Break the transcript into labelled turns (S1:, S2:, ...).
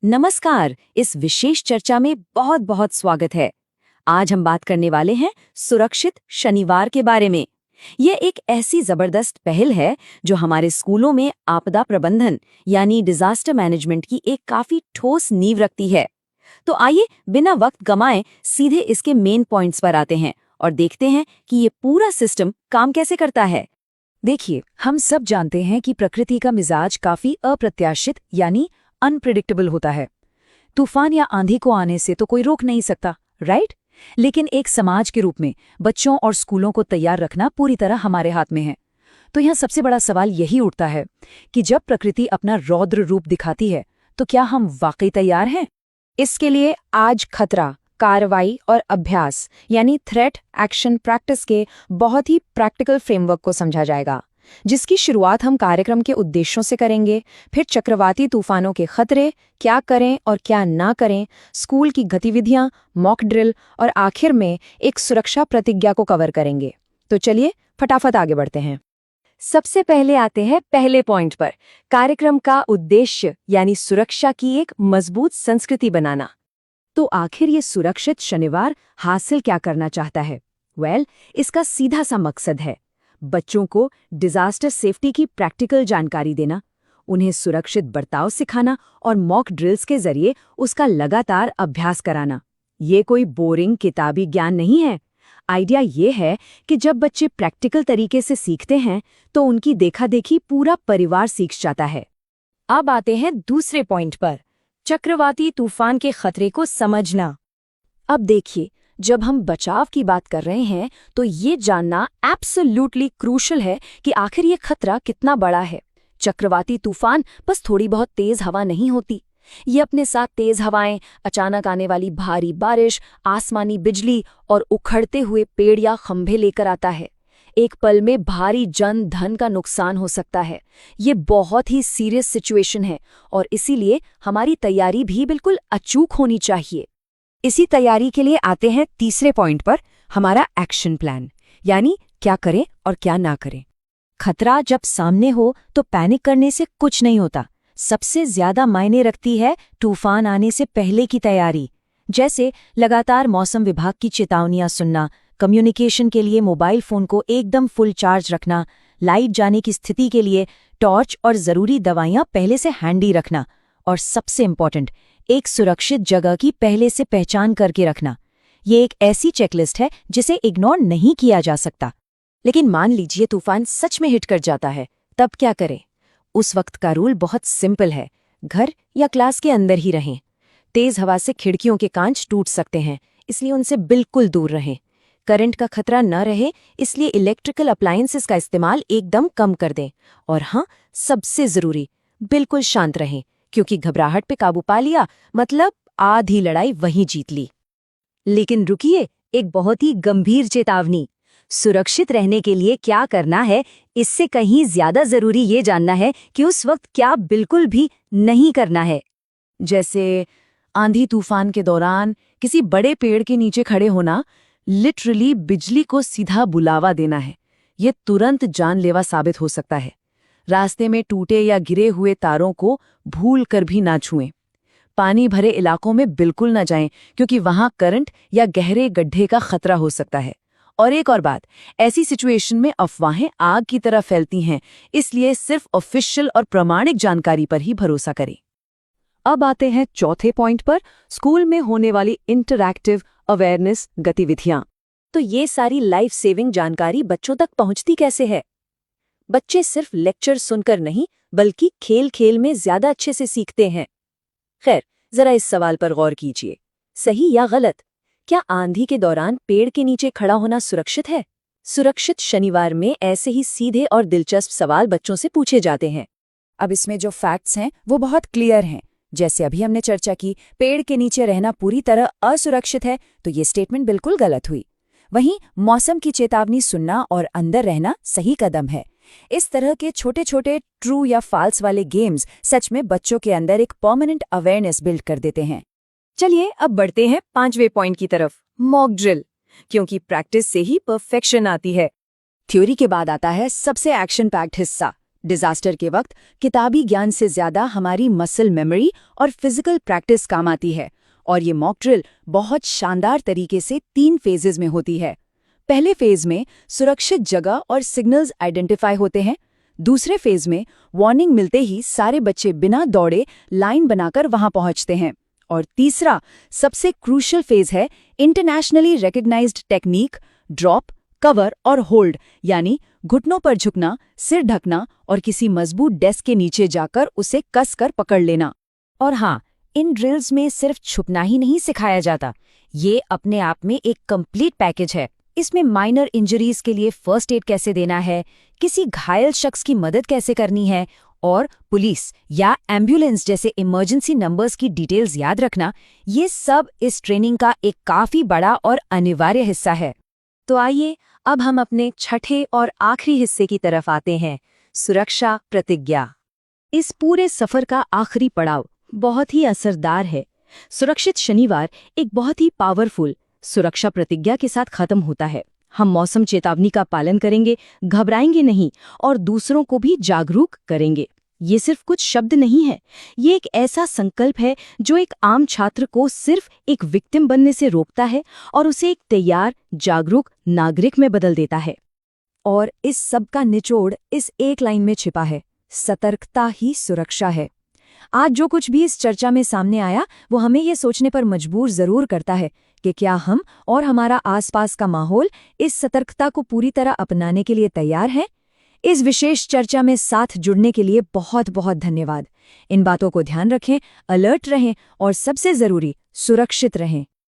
S1: नमस्कार। इस विशेष चर्चा में बहुत बहुत स्वागत है। आज हम बात करने वाले हैं सुरक्षित शनिवार के बारे में। यह एक ऐसी जबरदस्त पहल है जो हमारे स्कूलों में आपदा प्रबंधन यानी डिजास्टर मैनेजमेंट की एक काफी ठोस नींव रखती है। तो आइए बिना वक्त गंवाए सीधे इसके मेन पॉइंट्स पर आते हैं और देखते हैं कि ये पूरा सिस्टम काम कैसे करता है।
S2: देखिए, हम सब जानते हैं कि प्रकृति का मिजाज काफी अप्रत्याशित यानी अनप्रिडिक्टेबल होता है। तूफान या आंधी को आने से तो कोई रोक नहीं सकता, राइट? लेकिन एक समाज के रूप में बच्चों और स्कूलों को तैयार रखना पूरी तरह हमारे हाथ में है। तो यहाँ सबसे बड़ा सवाल यही उठता है कि जब प्रकृति अपना रौद्र रूप दिखाती है तो क्या हम वाकई तैयार हैं?
S3: इसके लिए आज खतरा, कार्रवाई और अभ्यास यानी थ्रेट एक्शन प्रैक्टिस के बहुत ही प्रैक्टिकल फ्रेमवर्क को समझा जाएगा, जिसकी शुरुआत हम कार्यक्रम के उद्देश्यों से करेंगे। फिर चक्रवाती तूफानों के खतरे, क्या करें और क्या ना करें, स्कूल की गतिविधियां, मॉक ड्रिल और आखिर में एक सुरक्षा प्रतिज्ञा को कवर करेंगे। तो चलिए फटाफट आगे बढ़ते हैं।
S1: सबसे पहले आते हैं पहले पॉइंट पर, कार्यक्रम का उद्देश्य यानी सुरक्षा की एक मजबूत संस्कृति बनाना। तो आखिर ये सुरक्षित शनिवार हासिल क्या करना चाहता है? इसका सीधा सा मकसद है बच्चों को डिजास्टर सेफ्टी की प्रैक्टिकल जानकारी देना, उन्हें सुरक्षित बर्ताव सिखाना और मॉक ड्रिल्स के जरिए उसका लगातार अभ्यास कराना। ये कोई बोरिंग किताबी ज्ञान नहीं है। आइडिया ये है कि जब बच्चे प्रैक्टिकल तरीके से सीखते हैं तो उनकी देखा देखी पूरा परिवार सीख जाता है।
S3: अब आते हैं दूसरे पॉइंट पर, चक्रवाती तूफान के खतरे को समझना।
S2: अब देखिए, जब हम बचाव की बात कर रहे हैं तो ये जानना एब्सोल्युटली क्रूशल है कि आखिर ये खतरा कितना बड़ा है। चक्रवाती तूफान बस थोड़ी बहुत तेज हवा नहीं होती। ये अपने साथ तेज हवाएं, अचानक आने वाली भारी बारिश, आसमानी बिजली और उखड़ते हुए पेड़ या खंभे लेकर आता है। एक पल में भारी जन धन का नुकसान हो सकता है। ये बहुत ही सीरियस सिचुएशन है और इसीलिए हमारी तैयारी भी बिल्कुल अचूक होनी चाहिए।
S1: इसी तैयारी के लिए आते हैं तीसरे पॉइंट पर, हमारा एक्शन प्लान यानी क्या करें और क्या ना करें। खतरा जब सामने हो तो पैनिक करने से कुछ नहीं होता। सबसे ज्यादा मायने रखती है तूफान आने से पहले की तैयारी, जैसे लगातार मौसम विभाग की चेतावनियां सुनना, कम्युनिकेशन के लिए मोबाइल फोन को एकदम फुल चार्ज रखना, लाइट जाने की स्थिति के लिए टॉर्च और जरूरी दवाइयां पहले से हैंडी रखना, और सबसे इम्पोर्टेंट, एक सुरक्षित जगह की पहले से पहचान करके रखना। ये एक ऐसी चेकलिस्ट है जिसे इग्नोर नहीं किया जा सकता। लेकिन मान लीजिए तूफान सच में हिट कर जाता है, तब क्या करें? उस वक्त का रूल बहुत सिंपल है, घर या क्लास के अंदर ही रहें। तेज हवा से खिड़कियों के कांच टूट सकते हैं, इसलिए उनसे बिल्कुल दूर रहें। करंट का खतरा न रहे, इसलिए इलेक्ट्रिकल अप्लायंसेस का इस्तेमाल एकदम कम कर दें। और हाँ, सबसे जरूरी, बिल्कुल शांत रहें, क्योंकि घबराहट पे काबू पा लिया मतलब आधी लड़ाई वहीं जीत ली। लेकिन रुकिए, एक बहुत ही गंभीर चेतावनी। सुरक्षित रहने के लिए क्या करना है, इससे कहीं ज्यादा जरूरी ये जानना है कि उस वक्त क्या बिल्कुल भी नहीं करना है। जैसे आंधी तूफान के दौरान किसी बड़े पेड़ के नीचे खड़े होना, लिटरली बिजली को सीधा बुलावा देना है। ये तुरंत जानलेवा साबित हो सकता है। रास्ते में टूटे या गिरे हुए तारों को भूल कर भी ना छुएं। पानी भरे इलाकों में बिल्कुल ना जाएं, क्योंकि वहां करंट या गहरे गड्ढे का खतरा हो सकता है। और एक और बात, ऐसी सिचुएशन में अफवाहें आग की तरह फैलती हैं, इसलिए सिर्फ ऑफिशियल और प्रामाणिक जानकारी पर ही भरोसा करें।
S2: अब आते हैं चौथे पॉइंट पर, स्कूल में होने वाली इंटरैक्टिव अवेयरनेस गतिविधियां।
S1: तो ये सारी लाइफ सेविंग जानकारी बच्चों तक पहुंचती कैसे है? बच्चे सिर्फ लेक्चर सुनकर नहीं, बल्कि खेल खेल में ज्यादा अच्छे से सीखते हैं। खैर, जरा इस सवाल पर गौर कीजिए, सही या गलत, क्या आंधी के दौरान पेड़ के नीचे खड़ा होना सुरक्षित है? सुरक्षित शनिवार में ऐसे ही सीधे और दिलचस्प सवाल बच्चों से पूछे जाते हैं।
S2: अब इसमें जो फैक्ट्स हैं वो बहुत क्लियर हैं। जैसे अभी हमने चर्चा की, पेड़ के नीचे रहना पूरी तरह असुरक्षित है, तो ये स्टेटमेंट बिल्कुल गलत हुई। वहीं मौसम की चेतावनी सुनना और अंदर रहना सही कदम है। इस तरह के छोटे छोटे ट्रू या फाल्स वाले गेम्स सच में बच्चों के अंदर एक परमानेंट अवेयरनेस बिल्ड कर देते हैं।
S1: चलिए अब बढ़ते हैं पांचवें पॉइंट की तरफ, मॉक ड्रिल, क्योंकि प्रैक्टिस से ही परफेक्शन आती है।
S2: थ्योरी के बाद आता है सबसे एक्शन पैक्ड हिस्सा, डिजास्टर के वक्त किताबी ज्ञान से ज्यादा हमारी मसल मेमोरी और फिजिकल प्रैक्टिस काम आती है, और ये मॉक ड्रिल बहुत शानदार तरीके से 3 फेजेस में होती है। पहले फेज में सुरक्षित जगह और सिग्नल्स आइडेंटिफाई होते हैं। दूसरे फेज में वार्निंग मिलते ही सारे बच्चे बिना दौड़े लाइन बनाकर वहां पहुंचते हैं। और तीसरा सबसे क्रूशियल फेज है internationally recognised technique drop, cover और होल्ड, यानी घुटनों पर झुकना, सिर ढकना और किसी मजबूत डेस्क के नीचे जाकर उसे कसकर पकड़ लेना।
S1: और हाँ, इन ड्रिल्स में सिर्फ छुपना ही नहीं सिखाया जाता, ये अपने आप में एक कंप्लीट पैकेज है। इसमें माइनर इंजरीज के लिए फर्स्ट एड कैसे देना है, किसी घायल शख्स की मदद कैसे करनी है और पुलिस या एम्बुलेंस जैसे इमरजेंसी नंबर्स की डिटेल्स याद रखना, ये सब इस ट्रेनिंग का एक काफी बड़ा और अनिवार्य हिस्सा है।
S3: तो आइए अब हम अपने छठे और आखिरी हिस्से की तरफ आते हैं, सुरक्षा प्रतिज्ञा। इस पूरे सफर का आखिरी पड़ाव बहुत ही असरदार है। सुरक्षित शनिवार एक बहुत ही पावरफुल सुरक्षा प्रतिज्ञा के साथ खत्म होता है। हम मौसम चेतावनी का पालन करेंगे, घबराएंगे नहीं और दूसरों को भी जागरूक करेंगे। ये सिर्फ कुछ शब्द नहीं है, ये एक ऐसा संकल्प है जो एक आम छात्र को सिर्फ एक विक्टिम बनने से रोकता है और उसे एक तैयार, जागरूक नागरिक में बदल देता है। और इस सब का निचोड़ इस एक लाइन में छिपा है, सतर्कता ही सुरक्षा है। आज जो कुछ भी इस चर्चा में सामने आया वो हमें ये सोचने पर मजबूर जरूर करता है कि क्या हम और हमारा आसपास का माहौल इस सतर्कता को पूरी तरह अपनाने के लिए तैयार है। इस विशेष चर्चा में साथ जुड़ने के लिए बहुत बहुत धन्यवाद। इन बातों को ध्यान रखें, अलर्ट रहें और सबसे जरूरी सुरक्षित रहें।